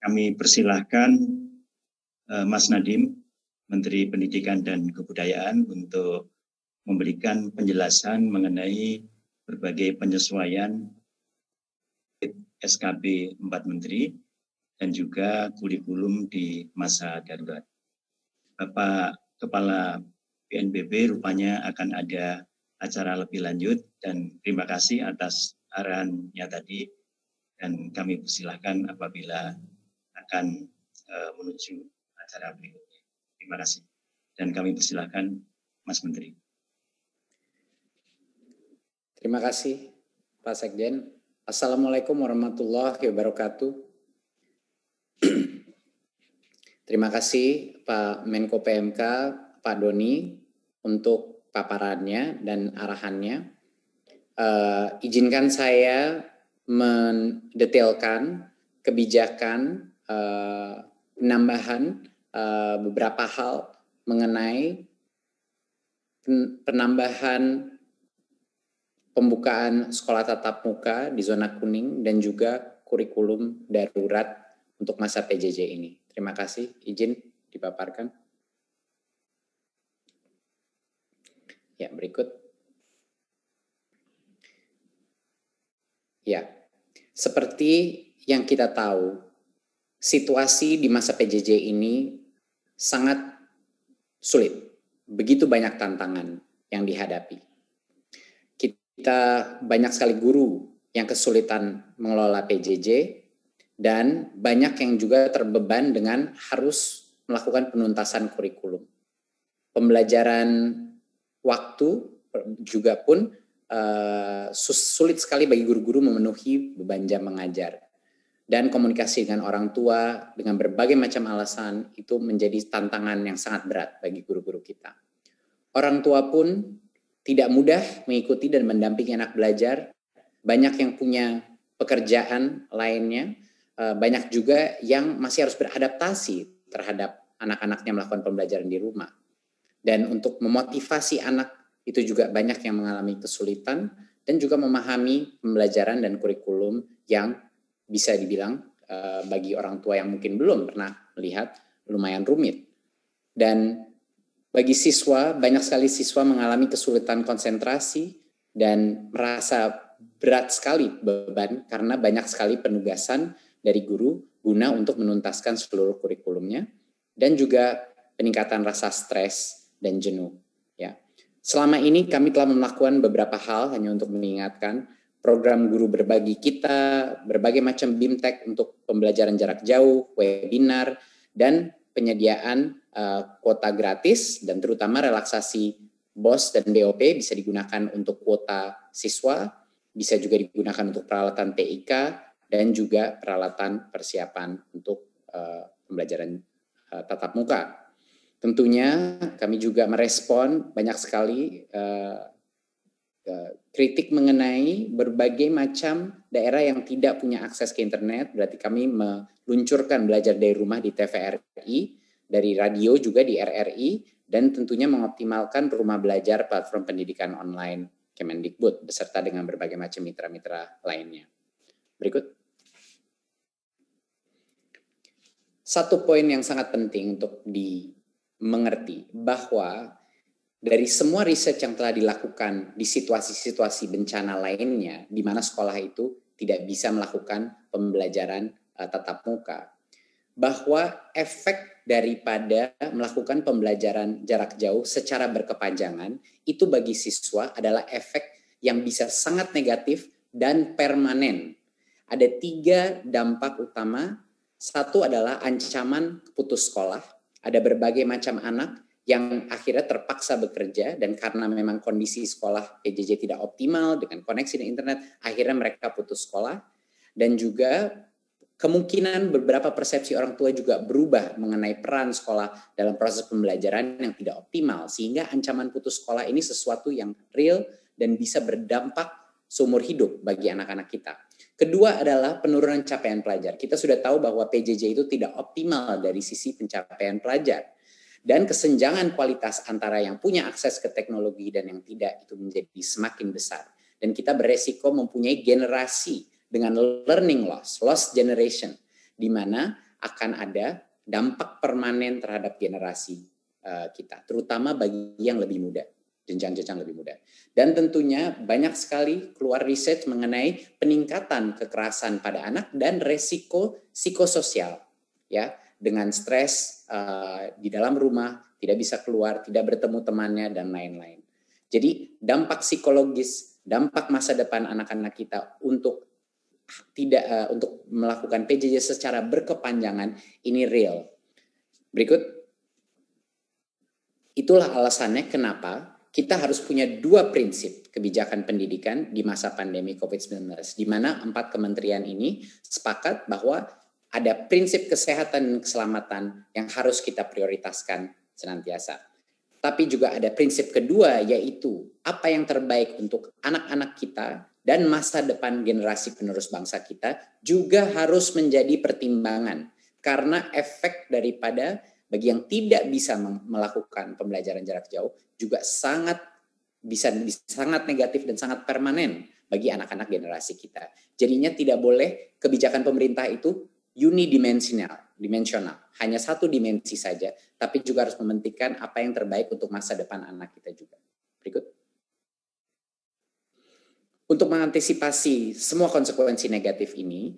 Kami persilahkan Mas Nadiem, Menteri Pendidikan dan Kebudayaan, untuk memberikan penjelasan mengenai berbagai penyesuaian SKB 4 Menteri dan juga kurikulum di masa darurat. Bapak Kepala BNPB rupanya akan ada acara lebih lanjut, dan terima kasih atas arahannya tadi, dan kami persilahkan apabila akan menuju acara berikutnya. Terima kasih. Dan kami persilahkan Mas Menteri. Terima kasih Pak Sekjen. Assalamualaikum warahmatullahi wabarakatuh. Terima kasih Pak Menko PMK, Pak Doni, untuk paparannya dan arahannya. Izinkan saya mendetailkan kebijakan penambahan beberapa hal mengenai penambahan pembukaan sekolah tatap muka di zona kuning dan juga kurikulum darurat untuk masa PJJ ini. Terima kasih, izin dipaparkan. Ya, berikut. Ya, seperti yang kita tahu, situasi di masa PJJ ini sangat sulit. Begitu banyak tantangan yang dihadapi. Kita banyak sekali guru yang kesulitan mengelola PJJ, dan banyak yang juga terbeban dengan harus melakukan penuntasan kurikulum. Pembelajaran waktu juga pun sulit sekali bagi guru-guru memenuhi beban jam mengajar. Dan komunikasi dengan orang tua dengan berbagai macam alasan itu menjadi tantangan yang sangat berat bagi guru-guru kita. Orang tua pun tidak mudah mengikuti dan mendampingi anak belajar. Banyak yang punya pekerjaan lainnya, banyak juga yang masih harus beradaptasi terhadap anak-anaknya melakukan pembelajaran di rumah. Dan untuk memotivasi anak itu juga banyak yang mengalami kesulitan dan juga memahami pembelajaran dan kurikulum yang bisa dibilang bagi orang tua yang mungkin belum pernah melihat lumayan rumit. Dan bagi siswa, banyak sekali siswa mengalami kesulitan konsentrasi dan merasa berat sekali beban karena banyak sekali penugasan dari guru guna untuk menuntaskan seluruh kurikulumnya, dan juga peningkatan rasa stres dan jenuh. Ya. Selama ini kami telah melakukan beberapa hal hanya untuk mengingatkan program guru berbagi kita, berbagai macam BIMTEK untuk pembelajaran jarak jauh, webinar, dan penyediaan kuota gratis, dan terutama relaksasi BOS dan BOP bisa digunakan untuk kuota siswa, bisa juga digunakan untuk peralatan TIK, dan juga peralatan persiapan untuk pembelajaran tatap muka. Tentunya kami juga merespon banyak sekali kritik mengenai berbagai macam daerah yang tidak punya akses ke internet. Berarti kami meluncurkan belajar dari rumah di TVRI, dari radio juga di RRI, dan tentunya mengoptimalkan rumah belajar platform pendidikan online Kemendikbud beserta dengan berbagai macam mitra-mitra lainnya. Berikut. Satu poin yang sangat penting untuk dimengerti bahwa dari semua riset yang telah dilakukan di situasi-situasi bencana lainnya di mana sekolah itu tidak bisa melakukan pembelajaran tatap muka, bahwa efek daripada melakukan pembelajaran jarak jauh secara berkepanjangan itu bagi siswa adalah efek yang bisa sangat negatif dan permanen. Ada 3 dampak utama. Satu adalah ancaman putus sekolah. Ada berbagai macam anak yang akhirnya terpaksa bekerja, dan karena memang kondisi sekolah PJJ tidak optimal dengan koneksi dan internet, akhirnya mereka putus sekolah. Dan juga kemungkinan beberapa persepsi orang tua juga berubah mengenai peran sekolah dalam proses pembelajaran yang tidak optimal, sehingga ancaman putus sekolah ini sesuatu yang real dan bisa berdampak seumur hidup bagi anak-anak kita. Kedua adalah penurunan capaian pelajar. Kita sudah tahu bahwa PJJ itu tidak optimal dari sisi pencapaian pelajar. Dan kesenjangan kualitas antara yang punya akses ke teknologi dan yang tidak itu menjadi semakin besar. Dan kita beresiko mempunyai generasi dengan learning loss generation, di mana akan ada dampak permanen terhadap generasi kita, terutama bagi yang lebih muda, jenjang-jenjang lebih muda. Dan tentunya banyak sekali keluar riset mengenai peningkatan kekerasan pada anak dan resiko psikososial, ya, dengan stres di dalam rumah, tidak bisa keluar, tidak bertemu temannya, dan lain-lain. Jadi dampak psikologis, dampak masa depan anak-anak kita untuk melakukan PJJ secara berkepanjangan ini real. Berikut, itulah alasannya kenapa kita harus punya 2 prinsip kebijakan pendidikan di masa pandemi COVID-19, di mana 4 kementerian ini sepakat bahwa ada prinsip kesehatan dan keselamatan yang harus kita prioritaskan senantiasa. Tapi juga ada prinsip kedua, yaitu apa yang terbaik untuk anak-anak kita dan masa depan generasi penerus bangsa kita juga harus menjadi pertimbangan. Karena efek daripada bagi yang tidak bisa melakukan pembelajaran jarak jauh juga sangat negatif dan sangat permanen bagi anak-anak generasi kita. Jadinya tidak boleh kebijakan pemerintah itu dimensional, hanya satu dimensi saja, tapi juga harus mementingkan apa yang terbaik untuk masa depan anak kita juga. Berikut. Untuk mengantisipasi semua konsekuensi negatif ini,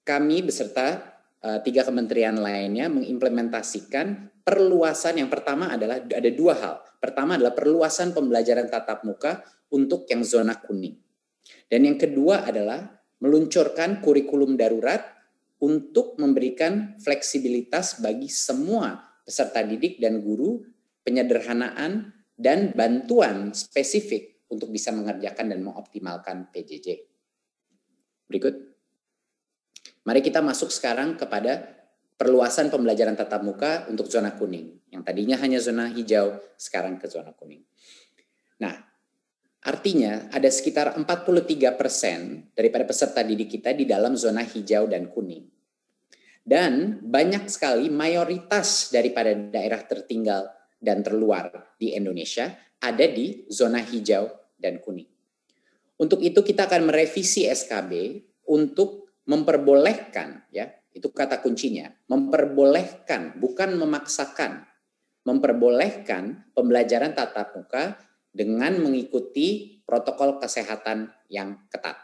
kami beserta 3 kementerian lainnya mengimplementasikan perluasan. Yang pertama adalah ada 2 hal. Pertama adalah perluasan pembelajaran tatap muka untuk yang zona kuning. Dan yang kedua adalah meluncurkan kurikulum darurat untuk memberikan fleksibilitas bagi semua peserta didik dan guru, penyederhanaan dan bantuan spesifik untuk bisa mengerjakan dan mengoptimalkan PJJ. Berikut. Mari kita masuk sekarang kepada perluasan pembelajaran tatap muka untuk zona kuning. Yang tadinya hanya zona hijau, sekarang ke zona kuning. Nah, artinya ada sekitar 43% daripada peserta didik kita di dalam zona hijau dan kuning. Dan banyak sekali mayoritas daripada daerah tertinggal dan terluar di Indonesia ada di zona hijau dan kuning. Untuk itu kita akan merevisi SKB untuk memperbolehkan, ya, itu kata kuncinya, memperbolehkan, bukan memaksakan, memperbolehkan pembelajaran tatap muka dengan mengikuti protokol kesehatan yang ketat.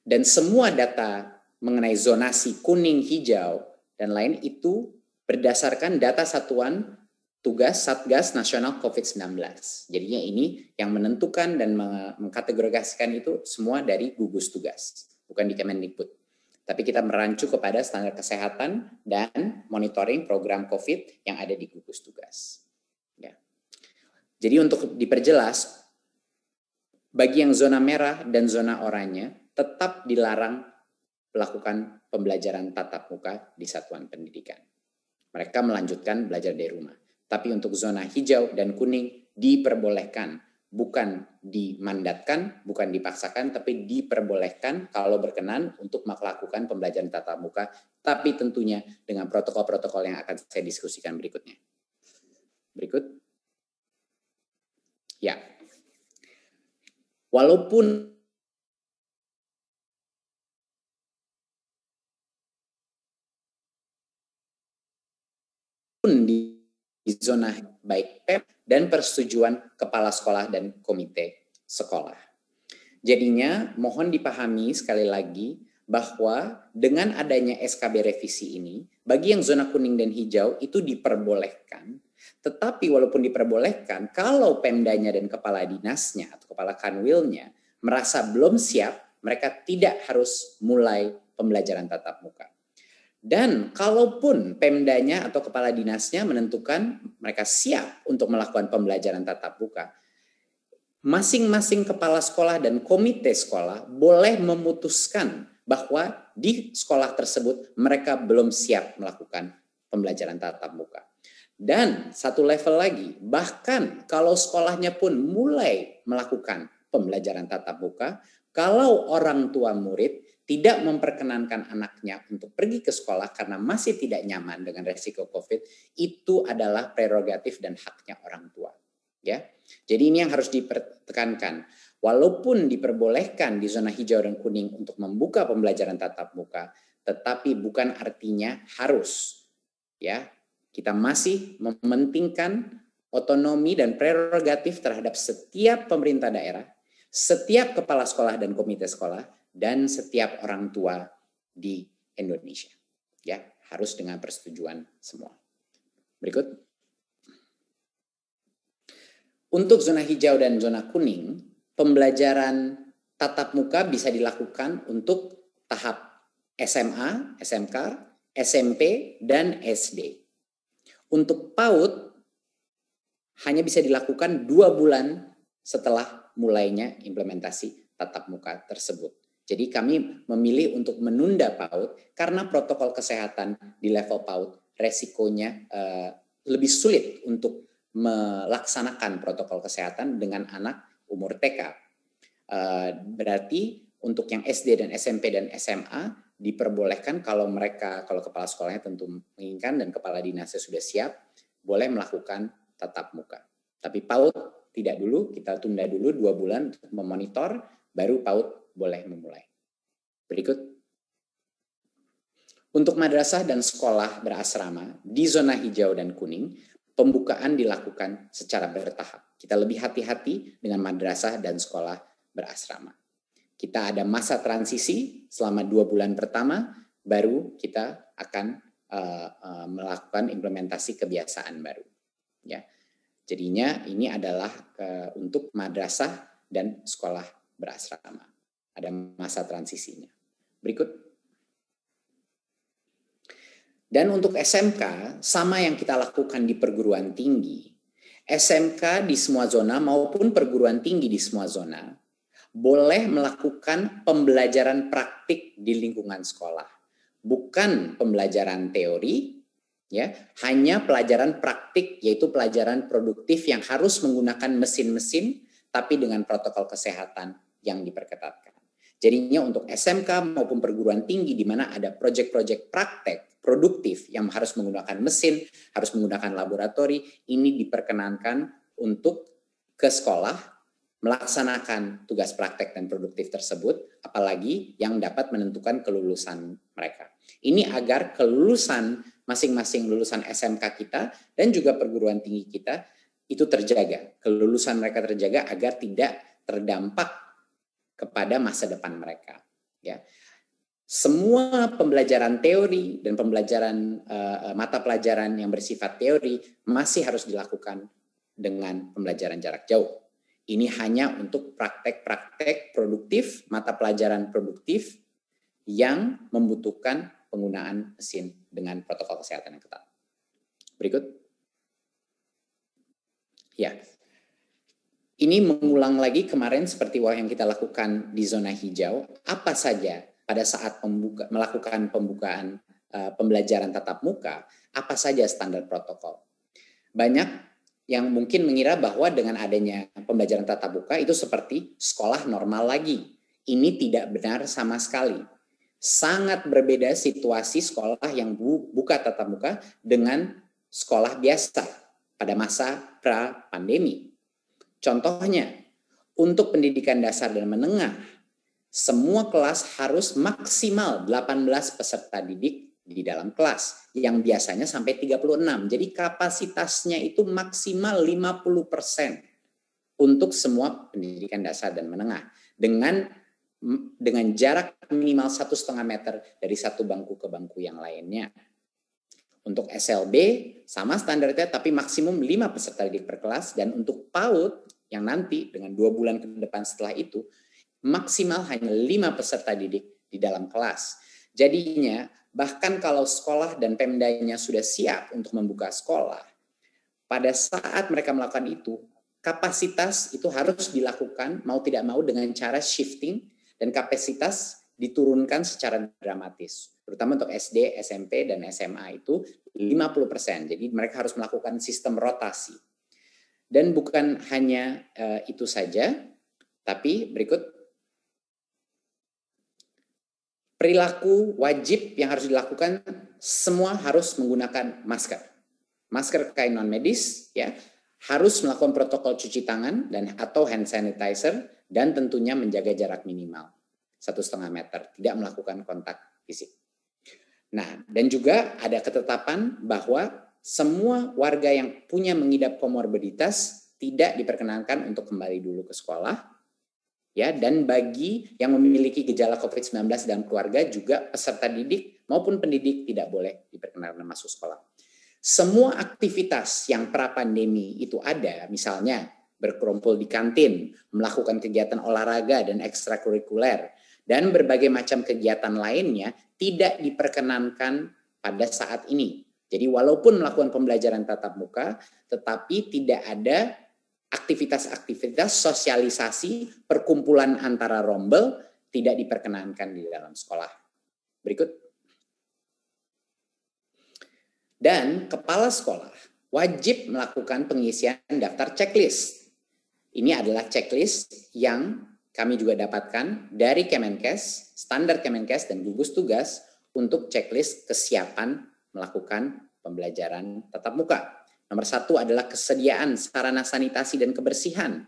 Dan semua data mengenai zonasi kuning, hijau, dan lain itu berdasarkan data satuan tugas Satgas Nasional COVID-19. Jadinya ini yang menentukan dan mengkategorisasikan itu semua dari gugus tugas, bukan di Kemendikbud. Tapi kita merancu kepada standar kesehatan dan monitoring program COVID yang ada di gugus tugas. Ya. Jadi untuk diperjelas, bagi yang zona merah dan zona oranye tetap dilarang melakukan pembelajaran tatap muka di satuan pendidikan. Mereka melanjutkan belajar dari rumah. Tapi untuk zona hijau dan kuning diperbolehkan, bukan dimandatkan, bukan dipaksakan, tapi diperbolehkan kalau berkenan untuk melakukan pembelajaran tatap muka, tapi tentunya dengan protokol-protokol yang akan saya diskusikan berikutnya. Berikut. Ya. Walaupun di zona baik PEP dan persetujuan kepala sekolah dan komite sekolah. Jadinya mohon dipahami sekali lagi bahwa dengan adanya SKB revisi ini, bagi yang zona kuning dan hijau itu diperbolehkan, tetapi walaupun diperbolehkan, kalau Pemdanya dan kepala dinasnya atau kepala kanwilnya merasa belum siap, mereka tidak harus mulai pembelajaran tatap muka. Dan kalaupun Pemdanya atau kepala dinasnya menentukan mereka siap untuk melakukan pembelajaran tatap muka, masing-masing kepala sekolah dan komite sekolah boleh memutuskan bahwa di sekolah tersebut mereka belum siap melakukan pembelajaran tatap muka. Dan satu level lagi, bahkan kalau sekolahnya pun mulai melakukan pembelajaran tatap muka, kalau orang tua murid tidak memperkenankan anaknya untuk pergi ke sekolah karena masih tidak nyaman dengan resiko COVID, itu adalah prerogatif dan haknya orang tua. Ya, jadi ini yang harus dipertekankan. Walaupun diperbolehkan di zona hijau dan kuning untuk membuka pembelajaran tatap muka, tetapi bukan artinya harus. Ya, kita masih mementingkan otonomi dan prerogatif terhadap setiap pemerintah daerah, setiap kepala sekolah dan komite sekolah, dan setiap orang tua di Indonesia. Ya, harus dengan persetujuan semua. Berikut. Untuk zona hijau dan zona kuning, pembelajaran tatap muka bisa dilakukan untuk tahap SMA, SMK, SMP, dan SD. Untuk PAUD, hanya bisa dilakukan 2 bulan setelah mulainya implementasi tatap muka tersebut. Jadi kami memilih untuk menunda PAUD karena protokol kesehatan di level PAUD resikonya lebih sulit untuk melaksanakan protokol kesehatan dengan anak umur TK. Berarti untuk yang SD dan SMP dan SMA diperbolehkan kalau kepala sekolahnya tentu menginginkan dan kepala dinasnya sudah siap, boleh melakukan tatap muka. Tapi PAUD tidak dulu, kita tunda dulu 2 bulan untuk memonitor, baru PAUD boleh memulai. Berikut. Untuk madrasah dan sekolah berasrama di zona hijau dan kuning, pembukaan dilakukan secara bertahap. Kita lebih hati-hati dengan madrasah dan sekolah berasrama. Kita ada masa transisi selama 2 bulan pertama, baru kita akan melakukan implementasi kebiasaan baru. Ya, jadinya ini adalah untuk madrasah dan sekolah berasrama. Ada masa transisinya. Berikut. Dan untuk SMK, sama yang kita lakukan di perguruan tinggi. SMK di semua zona maupun perguruan tinggi di semua zona boleh melakukan pembelajaran praktik di lingkungan sekolah. Bukan pembelajaran teori, ya, hanya pelajaran praktik, yaitu pelajaran produktif yang harus menggunakan mesin-mesin, tapi dengan protokol kesehatan yang diperketatkan. Jadinya untuk SMK maupun perguruan tinggi di mana ada proyek-proyek praktek produktif yang harus menggunakan mesin, harus menggunakan laboratori, ini diperkenankan untuk ke sekolah melaksanakan tugas praktek dan produktif tersebut, apalagi yang dapat menentukan kelulusan mereka. Ini agar kelulusan masing-masing lulusan SMK kita dan juga perguruan tinggi kita itu terjaga, kelulusan mereka terjaga agar tidak terdampak kepada masa depan mereka. Ya, semua pembelajaran teori dan pembelajaran mata pelajaran yang bersifat teori masih harus dilakukan dengan pembelajaran jarak jauh. Ini hanya untuk praktek-praktek produktif, mata pelajaran produktif yang membutuhkan penggunaan mesin dengan protokol kesehatan yang ketat. Berikut. Ya. Ini mengulang lagi kemarin seperti yang kita lakukan di zona hijau. Apa saja pada saat melakukan pembukaan pembelajaran tatap muka, apa saja standar protokol. Banyak yang mungkin mengira bahwa dengan adanya pembelajaran tatap muka itu seperti sekolah normal lagi. Ini tidak benar sama sekali. Sangat berbeda situasi sekolah yang buka tatap muka dengan sekolah biasa pada masa pra-pandemi. Contohnya, untuk pendidikan dasar dan menengah, semua kelas harus maksimal 18 peserta didik di dalam kelas, yang biasanya sampai 36. Jadi kapasitasnya itu maksimal 50% untuk semua pendidikan dasar dan menengah. Dengan jarak minimal 1,5 meter dari satu bangku ke bangku yang lainnya. Untuk SLB sama standarnya tapi maksimum 5 peserta didik per kelas, dan untuk PAUD yang nanti dengan 2 bulan ke depan setelah itu maksimal hanya 5 peserta didik di dalam kelas. Jadinya bahkan kalau sekolah dan Pemdanya sudah siap untuk membuka sekolah, pada saat mereka melakukan itu, kapasitas itu harus dilakukan mau tidak mau dengan cara shifting, dan kapasitas diturunkan secara dramatis. Terutama untuk SD, SMP, dan SMA itu 50%. Jadi mereka harus melakukan sistem rotasi. Dan bukan hanya itu saja, tapi berikut. Perilaku wajib yang harus dilakukan, semua harus menggunakan masker. Masker kain non medis, ya, harus melakukan protokol cuci tangan dan atau hand sanitizer, dan tentunya menjaga jarak minimal 1,5 meter, tidak melakukan kontak fisik. Nah, dan juga ada ketetapan bahwa semua warga yang punya mengidap komorbiditas tidak diperkenankan untuk kembali dulu ke sekolah. Ya, dan bagi yang memiliki gejala COVID-19 dalam keluarga juga peserta didik maupun pendidik tidak boleh diperkenankan masuk sekolah. Semua aktivitas yang pra-pandemi itu ada, misalnya berkumpul di kantin, melakukan kegiatan olahraga dan ekstrakurikuler, dan berbagai macam kegiatan lainnya tidak diperkenankan pada saat ini. Jadi walaupun melakukan pembelajaran tatap muka, tetapi tidak ada aktivitas-aktivitas sosialisasi, perkumpulan antara rombel tidak diperkenankan di dalam sekolah. Berikut. Dan kepala sekolah wajib melakukan pengisian daftar checklist. Ini adalah checklist yang kami juga dapatkan dari Kemenkes, standar Kemenkes dan gugus tugas untuk checklist kesiapan melakukan pembelajaran tatap muka. Nomor 1 adalah kesediaan sarana sanitasi dan kebersihan.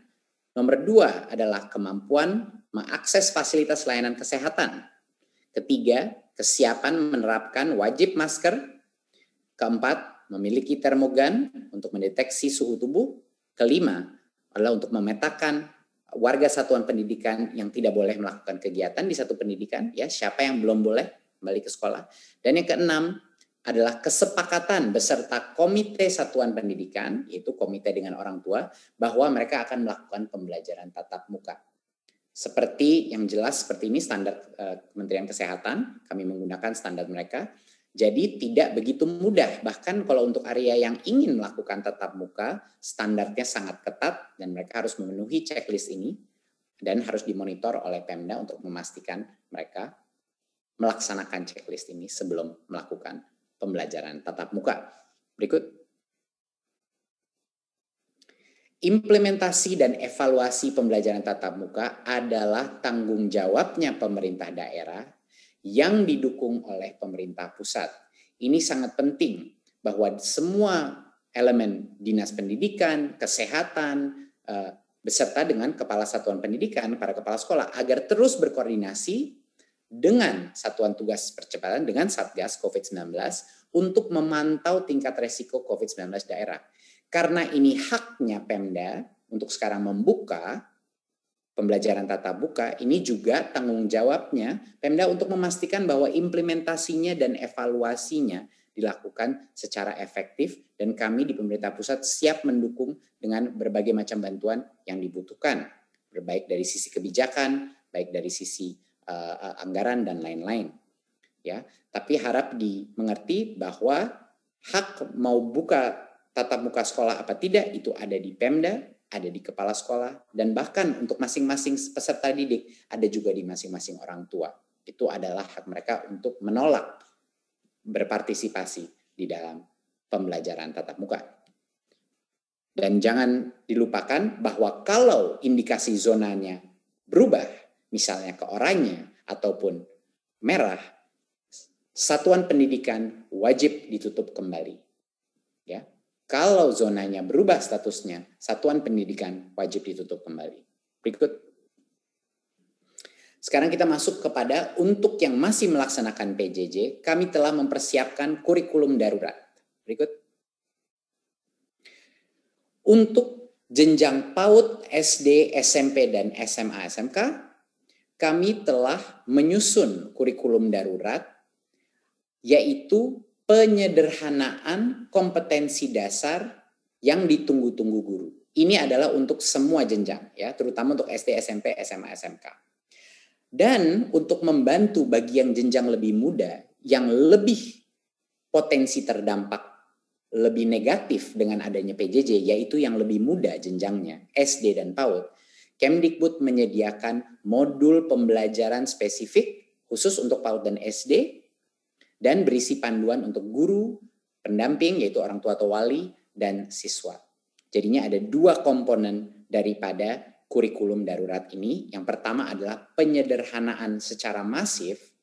Nomor 2 adalah kemampuan mengakses fasilitas layanan kesehatan. Ketiga, kesiapan menerapkan wajib masker. Keempat, memiliki termogan untuk mendeteksi suhu tubuh. Kelima, adalah untuk memetakan warga satuan pendidikan yang tidak boleh melakukan kegiatan di satu pendidikan, ya, siapa yang belum boleh kembali ke sekolah. Dan yang keenam adalah kesepakatan beserta komite satuan pendidikan, yaitu komite dengan orang tua, bahwa mereka akan melakukan pembelajaran tatap muka. Seperti yang jelas seperti ini standar Kementerian Kesehatan, kami menggunakan standar mereka. Jadi tidak begitu mudah, bahkan kalau untuk area yang ingin melakukan tatap muka, standarnya sangat ketat dan mereka harus memenuhi checklist ini dan harus dimonitor oleh Pemda untuk memastikan mereka melaksanakan checklist ini sebelum melakukan pembelajaran tatap muka. Berikut. Implementasi dan evaluasi pembelajaran tatap muka adalah tanggung jawabnya pemerintah daerah yang didukung oleh pemerintah pusat. Ini sangat penting bahwa semua elemen dinas pendidikan, kesehatan, beserta dengan kepala satuan pendidikan, para kepala sekolah agar terus berkoordinasi dengan satuan tugas percepatan, dengan Satgas COVID-19 untuk memantau tingkat resiko COVID-19 daerah. Karena ini haknya Pemda untuk sekarang membuka pembelajaran tatap muka, ini juga tanggung jawabnya Pemda untuk memastikan bahwa implementasinya dan evaluasinya dilakukan secara efektif dan kami di pemerintah pusat siap mendukung dengan berbagai macam bantuan yang dibutuhkan, baik dari sisi kebijakan, baik dari sisi anggaran dan lain-lain. Ya, tapi harap dimengerti bahwa hak mau buka tatap muka sekolah apa tidak itu ada di Pemda, ada di kepala sekolah, dan bahkan untuk masing-masing peserta didik ada juga di masing-masing orang tua. Itu adalah hak mereka untuk menolak berpartisipasi di dalam pembelajaran tatap muka. Dan jangan dilupakan bahwa kalau indikasi zonanya berubah, misalnya ke oranye ataupun merah, satuan pendidikan wajib ditutup kembali. Ya. Kalau zonanya berubah statusnya, satuan pendidikan wajib ditutup kembali. Berikut. Sekarang kita masuk kepada untuk yang masih melaksanakan PJJ, kami telah mempersiapkan kurikulum darurat. Berikut. Untuk jenjang PAUD, SD, SMP, dan SMA, SMK, kami telah menyusun kurikulum darurat, yaitu penyederhanaan kompetensi dasar yang ditunggu-tunggu guru. Ini adalah untuk semua jenjang, ya, terutama untuk SD, SMP, SMA, SMK. Dan untuk membantu bagi yang jenjang lebih muda, yang lebih potensi terdampak lebih negatif dengan adanya PJJ, yaitu yang lebih muda jenjangnya, SD dan PAUD, Kemdikbud menyediakan modul pembelajaran spesifik khusus untuk PAUD dan SD, dan berisi panduan untuk guru, pendamping, yaitu orang tua atau wali, dan siswa. Jadinya ada dua komponen daripada kurikulum darurat ini. Yang pertama adalah penyederhanaan secara masif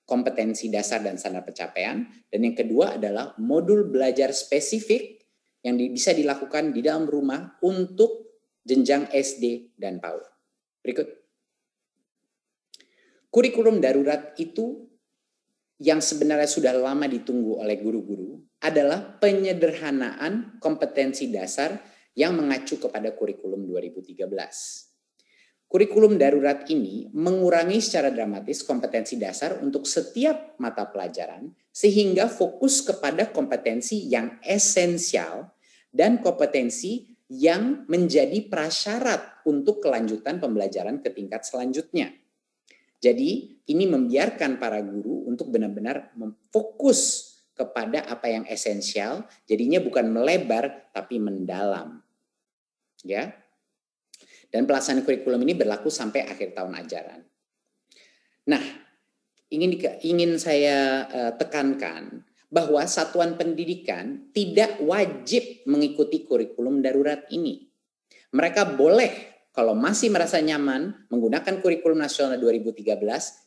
kompetensi dasar dan standar pencapaian, dan yang kedua adalah modul belajar spesifik yang bisa dilakukan di dalam rumah untuk jenjang SD dan PAUD. Berikut. Kurikulum darurat itu yang sebenarnya sudah lama ditunggu oleh guru-guru adalah penyederhanaan kompetensi dasar yang mengacu kepada kurikulum 2013. Kurikulum darurat ini mengurangi secara dramatis kompetensi dasar untuk setiap mata pelajaran sehingga fokus kepada kompetensi yang esensial dan kompetensi yang menjadi prasyarat untuk kelanjutan pembelajaran ke tingkat selanjutnya. Jadi ini membiarkan para guru untuk benar-benar memfokus kepada apa yang esensial, jadinya bukan melebar tapi mendalam. Ya. Dan pelaksanaan kurikulum ini berlaku sampai akhir tahun ajaran. Nah, ingin saya tekankan bahwa satuan pendidikan tidak wajib mengikuti kurikulum darurat ini. Mereka boleh, kalau masih merasa nyaman menggunakan kurikulum nasional 2013,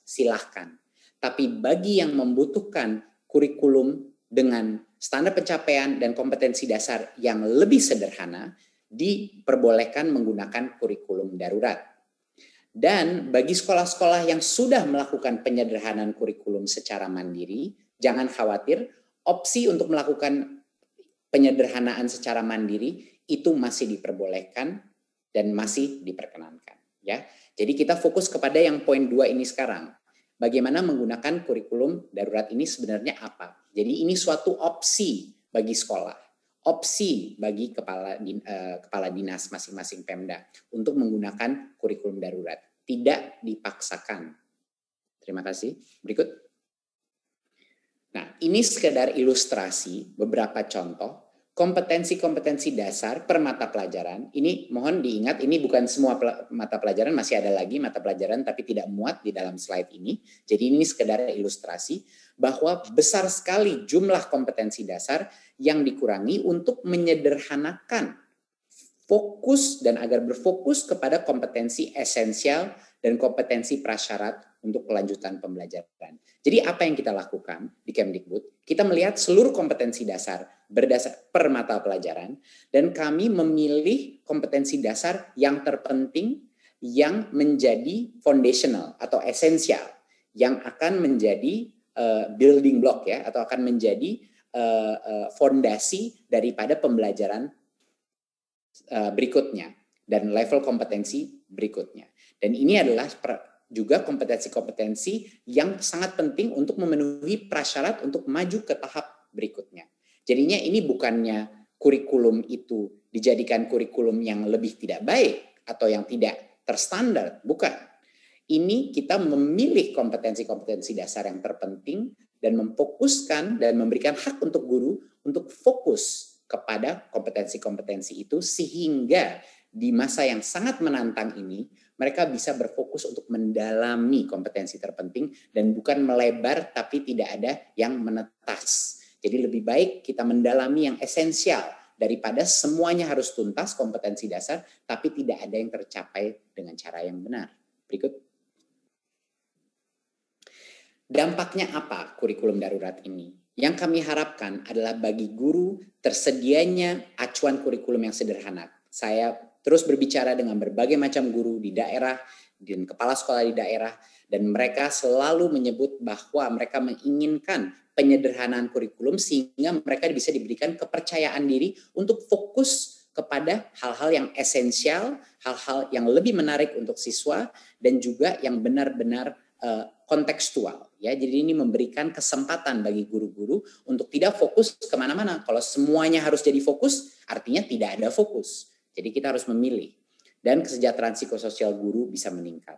silahkan. Tapi bagi yang membutuhkan kurikulum dengan standar pencapaian dan kompetensi dasar yang lebih sederhana, diperbolehkan menggunakan kurikulum darurat. Dan bagi sekolah-sekolah yang sudah melakukan penyederhanaan kurikulum secara mandiri, jangan khawatir, opsi untuk melakukan penyederhanaan secara mandiri itu masih diperbolehkan dan masih diperkenankan. Ya, jadi kita fokus kepada yang poin 2 ini sekarang. Bagaimana menggunakan kurikulum darurat ini sebenarnya apa? Jadi ini suatu opsi bagi sekolah. Opsi bagi kepala dinas masing-masing Pemda untuk menggunakan kurikulum darurat. Tidak dipaksakan. Terima kasih. Berikut. Nah, ini sekedar ilustrasi beberapa contoh kompetensi-kompetensi dasar per mata pelajaran. Ini mohon diingat, ini bukan semua mata pelajaran, masih ada lagi mata pelajaran tapi tidak muat di dalam slide ini. Jadi ini sekedar ilustrasi bahwa besar sekali jumlah kompetensi dasar yang dikurangi untuk menyederhanakan fokus dan agar berfokus kepada kompetensi esensial dan kompetensi prasyarat untuk kelanjutan pembelajaran. Jadi apa yang kita lakukan di Kemdikbud? Kita melihat seluruh kompetensi dasar berdasar per mata pelajaran dan kami memilih kompetensi dasar yang terpenting yang menjadi foundational atau esensial yang akan menjadi building block ya atau akan menjadi fondasi daripada pembelajaran berikutnya dan level kompetensi berikutnya. Dan ini adalah juga kompetensi-kompetensi yang sangat penting untuk memenuhi prasyarat untuk maju ke tahap berikutnya. Jadinya ini bukannya kurikulum itu dijadikan kurikulum yang lebih tidak baik atau yang tidak terstandar, bukan. Ini kita memilih kompetensi-kompetensi dasar yang terpenting dan memfokuskan dan memberikan hak untuk guru untuk fokus kepada kompetensi-kompetensi itu sehingga di masa yang sangat menantang ini mereka bisa berfokus untuk mendalami kompetensi terpenting dan bukan melebar tapi tidak ada yang menetas. Jadi lebih baik kita mendalami yang esensial daripada semuanya harus tuntas kompetensi dasar tapi tidak ada yang tercapai dengan cara yang benar. Berikut. Dampaknya apa kurikulum darurat ini? Yang kami harapkan adalah bagi guru tersedianya acuan kurikulum yang sederhana. Saya terus berbicara dengan berbagai macam guru di daerah dan kepala sekolah di daerah dan mereka selalu menyebut bahwa mereka menginginkan penyederhanaan kurikulum sehingga mereka bisa diberikan kepercayaan diri untuk fokus kepada hal-hal yang esensial, hal-hal yang lebih menarik untuk siswa dan juga yang benar-benar kontekstual. Ya, jadi ini memberikan kesempatan bagi guru-guru untuk tidak fokus kemana-mana. Kalau semuanya harus jadi fokus, artinya tidak ada fokus. Jadi kita harus memilih. Dan kesejahteraan psikososial guru bisa meningkat.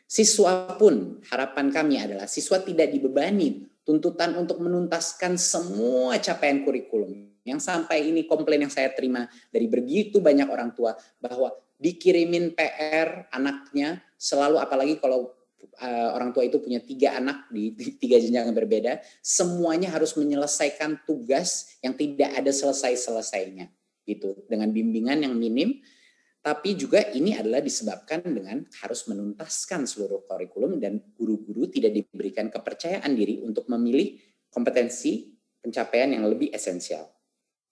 Siswa pun, harapan kami adalah siswa tidak dibebani tuntutan untuk menuntaskan semua capaian kurikulum. Yang sampai ini komplain yang saya terima dari begitu banyak orang tua, bahwa dikirimin PR anaknya selalu, apalagi kalau orang tua itu punya 3 anak di 3 jenjang yang berbeda, semuanya harus menyelesaikan tugas yang tidak ada selesai-selesainya gitu, dengan bimbingan yang minim. Tapi juga ini adalah disebabkan dengan harus menuntaskan seluruh kurikulum dan guru-guru tidak diberikan kepercayaan diri untuk memilih kompetensi pencapaian yang lebih esensial.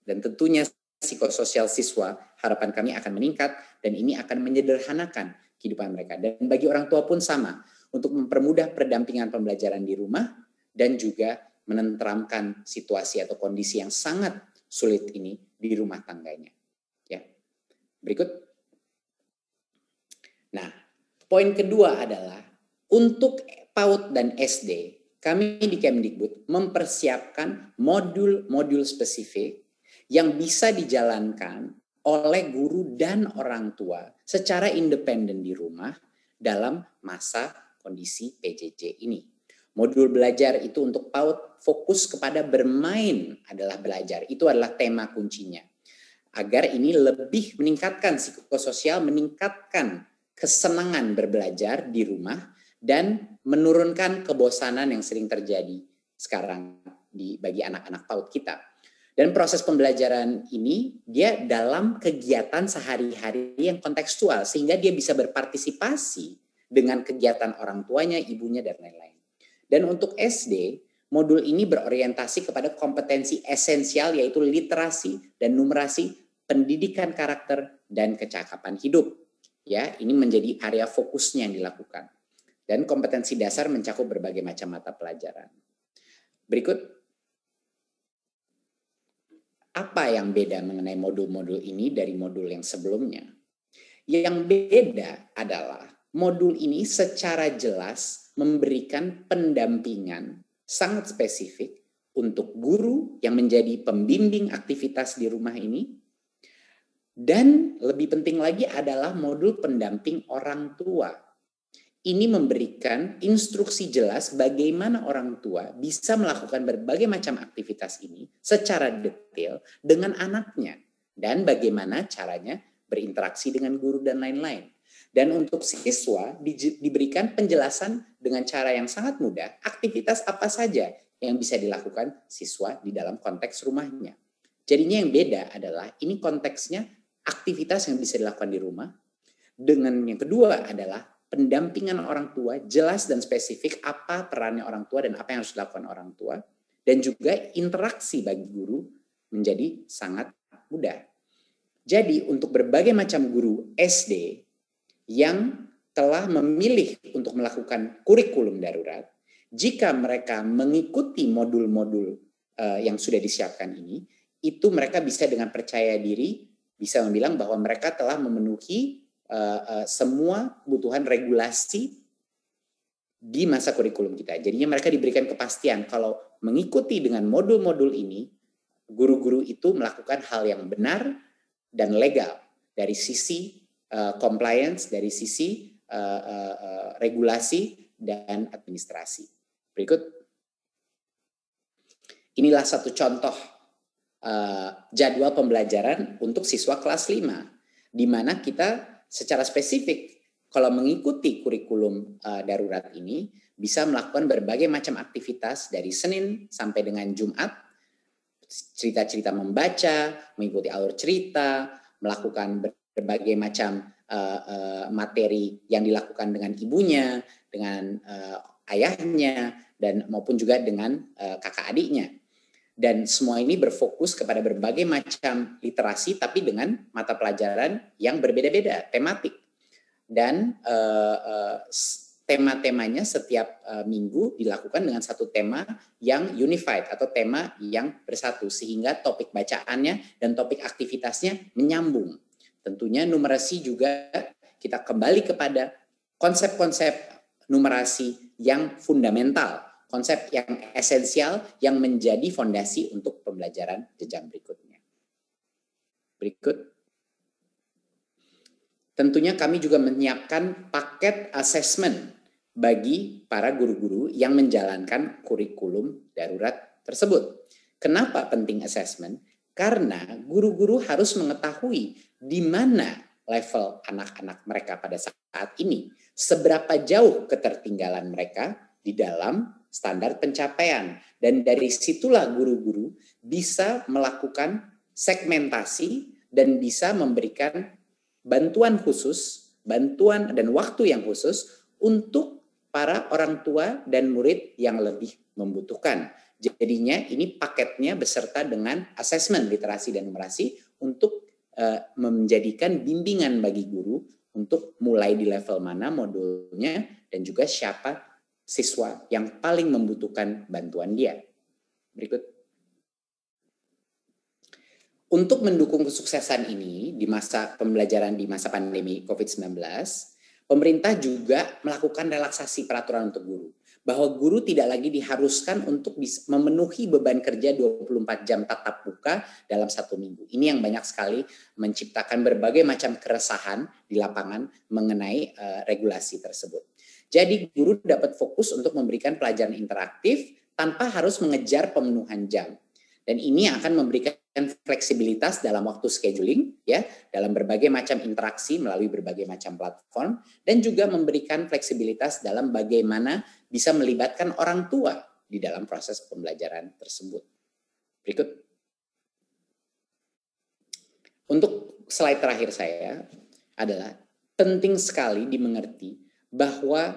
Dan tentunya psikososial siswa harapan kami akan meningkat dan ini akan menyederhanakan kehidupan mereka. Dan bagi orang tua pun sama, untuk mempermudah pendampingan pembelajaran di rumah dan juga menenteramkan situasi atau kondisi yang sangat sulit ini di rumah tangganya. Ya. Berikut. Nah, poin kedua adalah untuk PAUD dan SD, kami di Kemdikbud mempersiapkan modul-modul spesifik yang bisa dijalankan oleh guru dan orang tua secara independen di rumah dalam masa kondisi PJJ ini. Modul belajar itu untuk PAUD fokus kepada bermain adalah belajar. Itu adalah tema kuncinya. Agar ini lebih meningkatkan psikososial, meningkatkan kesenangan berbelajar di rumah, dan menurunkan kebosanan yang sering terjadi sekarang bagi anak-anak PAUD kita. Dan proses pembelajaran ini dia dalam kegiatan sehari-hari yang kontekstual, sehingga dia bisa berpartisipasi dengan kegiatan orang tuanya, ibunya, dan lain-lain. Dan untuk SD, modul ini berorientasi kepada kompetensi esensial yaitu literasi dan numerasi, pendidikan karakter, dan kecakapan hidup. Ya, ini menjadi area fokusnya yang dilakukan. Dan kompetensi dasar mencakup berbagai macam mata pelajaran. Berikut. Apa yang beda mengenai modul-modul ini dari modul yang sebelumnya? Yang beda adalah modul ini secara jelas memberikan pendampingan sangat spesifik untuk guru yang menjadi pembimbing aktivitas di rumah ini. Dan lebih penting lagi adalah modul pendamping orang tua. Ini memberikan instruksi jelas bagaimana orang tua bisa melakukan berbagai macam aktivitas ini secara detail dengan anaknya. Dan bagaimana caranya berinteraksi dengan guru dan lain-lain. Dan untuk siswa diberikan penjelasan dengan cara yang sangat mudah, aktivitas apa saja yang bisa dilakukan siswa di dalam konteks rumahnya. Jadinya yang beda adalah ini konteksnya aktivitas yang bisa dilakukan di rumah. Dengan yang kedua adalah pendampingan orang tua, jelas dan spesifik apa perannya orang tua dan apa yang harus dilakukan orang tua. Dan juga interaksi bagi guru menjadi sangat mudah. Jadi untuk berbagai macam guru SD yang telah memilih untuk melakukan kurikulum darurat, jika mereka mengikuti modul-modul yang sudah disiapkan ini, itu mereka bisa dengan percaya diri, bisa membilang bahwa mereka telah memenuhi semua kebutuhan regulasi di masa kurikulum kita. Jadinya mereka diberikan kepastian kalau mengikuti dengan modul-modul ini, guru-guru itu melakukan hal yang benar dan legal dari sisi compliance, dari sisi regulasi dan administrasi. Berikut. Inilah satu contoh jadwal pembelajaran untuk siswa kelas 5, di mana kita secara spesifik kalau mengikuti kurikulum darurat ini bisa melakukan berbagai macam aktivitas dari Senin sampai dengan Jumat, cerita-cerita membaca, mengikuti alur cerita, melakukan berbagai macam materi yang dilakukan dengan ibunya, dengan ayahnya, dan maupun juga dengan kakak adiknya. Dan semua ini berfokus kepada berbagai macam literasi, tapi dengan mata pelajaran yang berbeda-beda, tematik. Dan tema-temanya setiap minggu dilakukan dengan satu tema yang unified atau tema yang bersatu, sehingga topik bacaannya dan topik aktivitasnya menyambung. Tentunya numerasi juga kita kembali kepada konsep-konsep numerasi yang fundamental, konsep yang esensial yang menjadi fondasi untuk pembelajaran jenjang berikutnya. Berikut. Tentunya kami juga menyiapkan paket assessment bagi para guru-guru yang menjalankan kurikulum darurat tersebut. Kenapa penting assessment? Karena guru-guru harus mengetahui di mana level anak-anak mereka pada saat ini, seberapa jauh ketertinggalan mereka di dalam standar pencapaian. Dan dari situlah guru-guru bisa melakukan segmentasi dan bisa memberikan bantuan khusus, bantuan dan waktu yang khusus untuk para orang tua dan murid yang lebih membutuhkan. Jadinya ini paketnya beserta dengan asesmen literasi dan numerasi untuk menjadikan bimbingan bagi guru untuk mulai di level mana modulnya dan juga siapa siswa yang paling membutuhkan bantuan dia. Berikut. Untuk mendukung kesuksesan ini di masa pembelajaran di masa pandemi COVID-19, pemerintah juga melakukan relaksasi peraturan untuk guru. Bahwa guru tidak lagi diharuskan untuk memenuhi beban kerja 24 jam tatap muka dalam 1 minggu. Ini yang banyak sekali menciptakan berbagai macam keresahan di lapangan mengenai regulasi tersebut. Jadi guru dapat fokus untuk memberikan pelajaran interaktif tanpa harus mengejar pemenuhan jam. Dan ini akan memberikan fleksibilitas dalam waktu scheduling, ya, dalam berbagai macam interaksi melalui berbagai macam platform, dan juga memberikan fleksibilitas dalam bagaimana bisa melibatkan orang tua di dalam proses pembelajaran tersebut. Berikut. Untuk slide terakhir saya adalah penting sekali dimengerti bahwa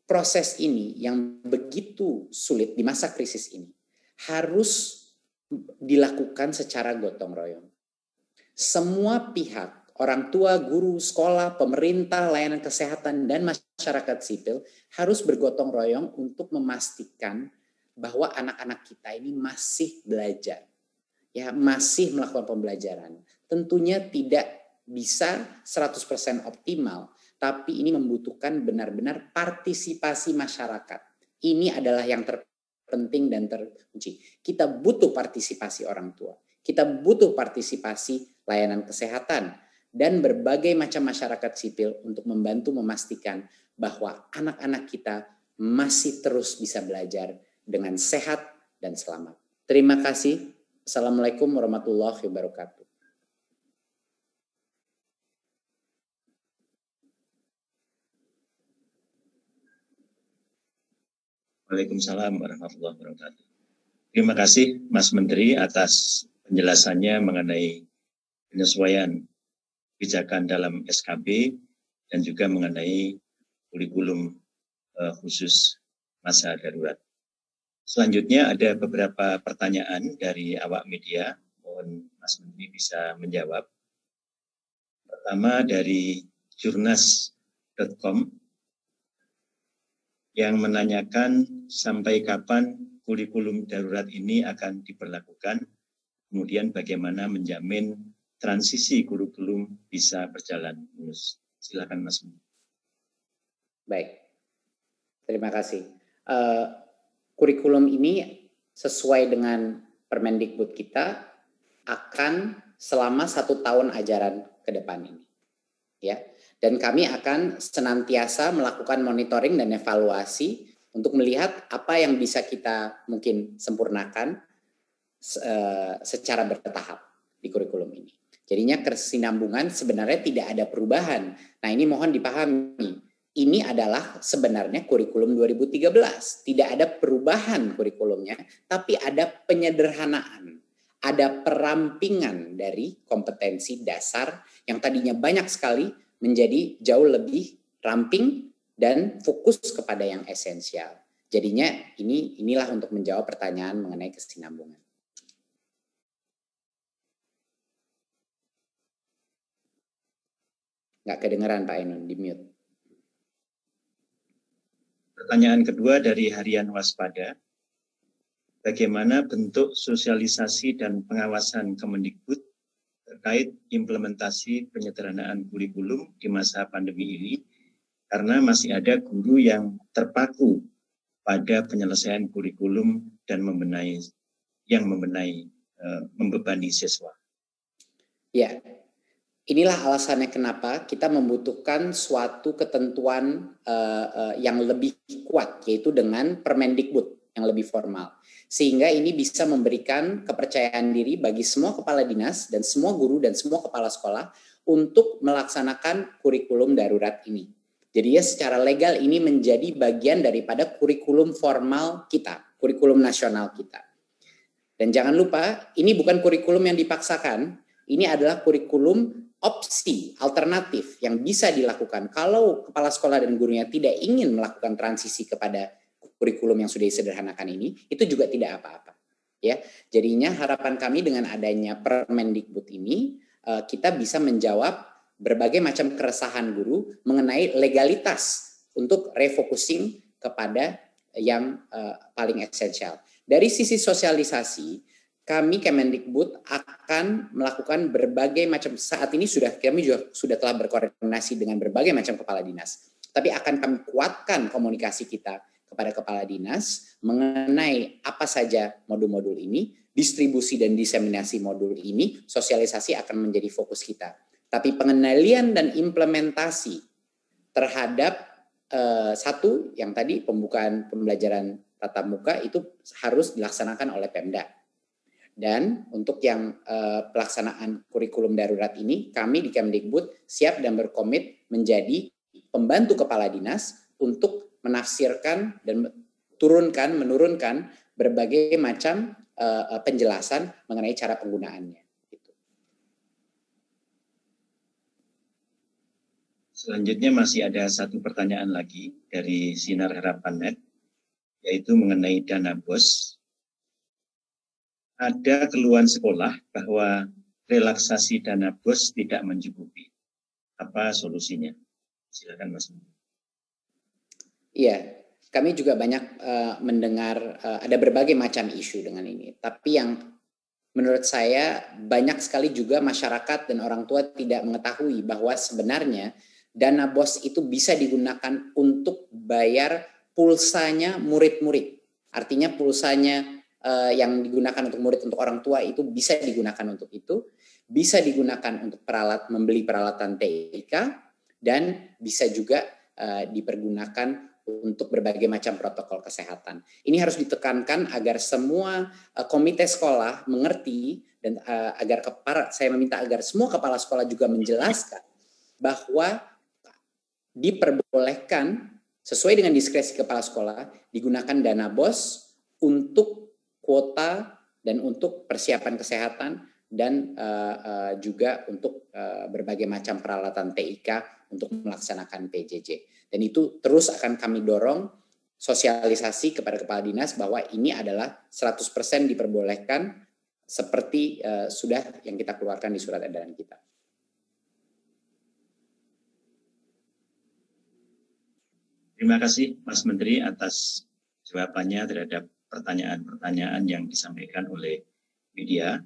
proses ini yang begitu sulit di masa krisis ini harus dilakukan secara gotong royong. Semua pihak, orang tua, guru, sekolah, pemerintah, layanan kesehatan, dan masyarakat sipil harus bergotong royong untuk memastikan bahwa anak-anak kita ini masih belajar, ya, masih melakukan pembelajaran. Tentunya tidak bisa 100% optimal, tapi ini membutuhkan benar-benar partisipasi masyarakat. Ini adalah yang terpenting dan terkunci. Kita butuh partisipasi orang tua. Kita butuh partisipasi layanan kesehatan dan berbagai macam masyarakat sipil untuk membantu memastikan bahwa anak-anak kita masih terus bisa belajar dengan sehat dan selamat. Terima kasih. Assalamualaikum warahmatullahi wabarakatuh. Waalaikumsalam warahmatullahi wabarakatuh. Terima kasih Mas Menteri atas penjelasannya mengenai penyesuaian kebijakan dalam SKB dan juga mengenai kurikulum khusus masa darurat. Selanjutnya ada beberapa pertanyaan dari awak media. Mohon Mas Menteri bisa menjawab. Pertama dari jurnas.com yang menanyakan sampai kapan kurikulum darurat ini akan diberlakukan, kemudian bagaimana menjamin transisi kurikulum bisa berjalan mulus. Silakan Mas. Baik, terima kasih. Kurikulum ini sesuai dengan Permendikbud kita akan selama 1 tahun ajaran ke depan ini, ya. Dan kami akan senantiasa melakukan monitoring dan evaluasi untuk melihat apa yang bisa kita mungkin sempurnakan secara bertahap di kurikulum ini. Jadinya kesinambungan sebenarnya tidak ada perubahan. Nah, ini mohon dipahami. Ini adalah sebenarnya kurikulum 2013. Tidak ada perubahan kurikulumnya, tapi ada penyederhanaan. Ada perampingan dari kompetensi dasar yang tadinya banyak sekali menjadi jauh lebih ramping dan fokus kepada yang esensial. Jadinya inilah untuk menjawab pertanyaan mengenai kesinambungan. Nggak kedengeran Pak Ainun, di mute. Pertanyaan kedua dari Harian Waspada. Bagaimana bentuk sosialisasi dan pengawasan Kemendikbud terkait implementasi penyederhanaan kurikulum di masa pandemi ini, karena masih ada guru yang terpaku pada penyelesaian kurikulum dan membebani siswa. Ya, inilah alasannya kenapa kita membutuhkan suatu ketentuan yang lebih kuat, yaitu dengan Permendikbud yang lebih formal. Sehingga ini bisa memberikan kepercayaan diri bagi semua kepala dinas dan semua guru dan semua kepala sekolah untuk melaksanakan kurikulum darurat ini. Jadi ya secara legal ini menjadi bagian daripada kurikulum formal kita, kurikulum nasional kita. Dan jangan lupa, ini bukan kurikulum yang dipaksakan, ini adalah kurikulum opsi, alternatif yang bisa dilakukan. Kalau kepala sekolah dan gurunya tidak ingin melakukan transisi kepada kurikulum yang sudah disederhanakan ini, itu juga tidak apa-apa. Ya, jadinya harapan kami dengan adanya Permendikbud ini, kita bisa menjawab berbagai macam keresahan guru mengenai legalitas untuk refocusing kepada yang paling esensial. Dari sisi sosialisasi, kami Kemendikbud akan melakukan berbagai macam, saat ini kami juga sudah telah berkoordinasi dengan berbagai macam kepala dinas. Tapi akan kami kuatkan komunikasi kita kepada kepala dinas mengenai apa saja modul-modul ini, distribusi dan diseminasi modul ini, sosialisasi akan menjadi fokus kita. Tapi pengendalian dan implementasi terhadap satu yang tadi pembukaan pembelajaran tatap muka itu harus dilaksanakan oleh Pemda. Dan untuk yang pelaksanaan kurikulum darurat ini, kami di Kemdikbud siap dan berkomit menjadi pembantu kepala dinas untuk menafsirkan dan menurunkan berbagai macam penjelasan mengenai cara penggunaannya. Selanjutnya masih ada satu pertanyaan lagi dari Sinar Harapan.net, yaitu mengenai dana BOS. Ada keluhan sekolah bahwa relaksasi dana BOS tidak mencukupi. Apa solusinya? Silakan Mas. Iya, kami juga banyak mendengar ada berbagai macam isu dengan ini. Tapi yang menurut saya banyak sekali juga masyarakat dan orang tua tidak mengetahui bahwa sebenarnya dana BOS itu bisa digunakan untuk bayar pulsanya murid-murid. Artinya pulsanya yang digunakan untuk murid, untuk orang tua itu bisa digunakan untuk itu, bisa digunakan untuk membeli peralatan TIK, dan bisa juga dipergunakan untuk berbagai macam protokol kesehatan. Ini harus ditekankan agar semua komite sekolah mengerti dan saya meminta agar semua kepala sekolah juga menjelaskan bahwa diperbolehkan sesuai dengan diskresi kepala sekolah digunakan dana BOS untuk kuota dan untuk persiapan kesehatan dan juga untuk berbagai macam peralatan TIK untuk melaksanakan PJJ. Dan itu terus akan kami dorong sosialisasi kepada kepala dinas bahwa ini adalah 100% diperbolehkan seperti sudah yang kita keluarkan di surat edaran kita. Terima kasih Mas Menteri atas jawabannya terhadap pertanyaan-pertanyaan yang disampaikan oleh media.